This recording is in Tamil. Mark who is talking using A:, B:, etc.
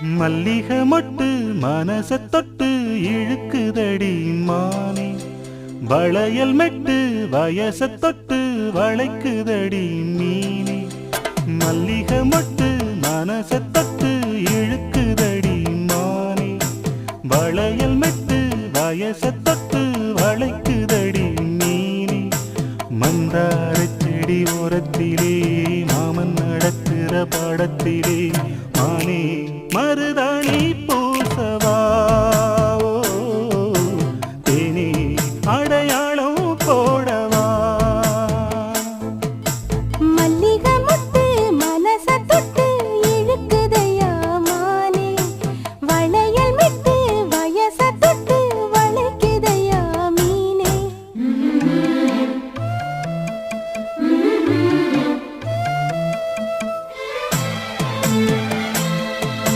A: மல்லிகை மொட்டு மனச தொட்டு இழுக்குதடி மானே, வளையல் மெட்டு வயச தொட்டு வளைக்குதடி மீனே. மல்லிகை மொட்டு மனச தொட்டு இழுக்குதடி மானே, வளையல் மெட்டு வயச தொட்டு வளைக்குதடி மீனே. மந்தார செடி ஓரத்திலே மாமன் நடக்கிற பாடத்திலே மானே மருதாணி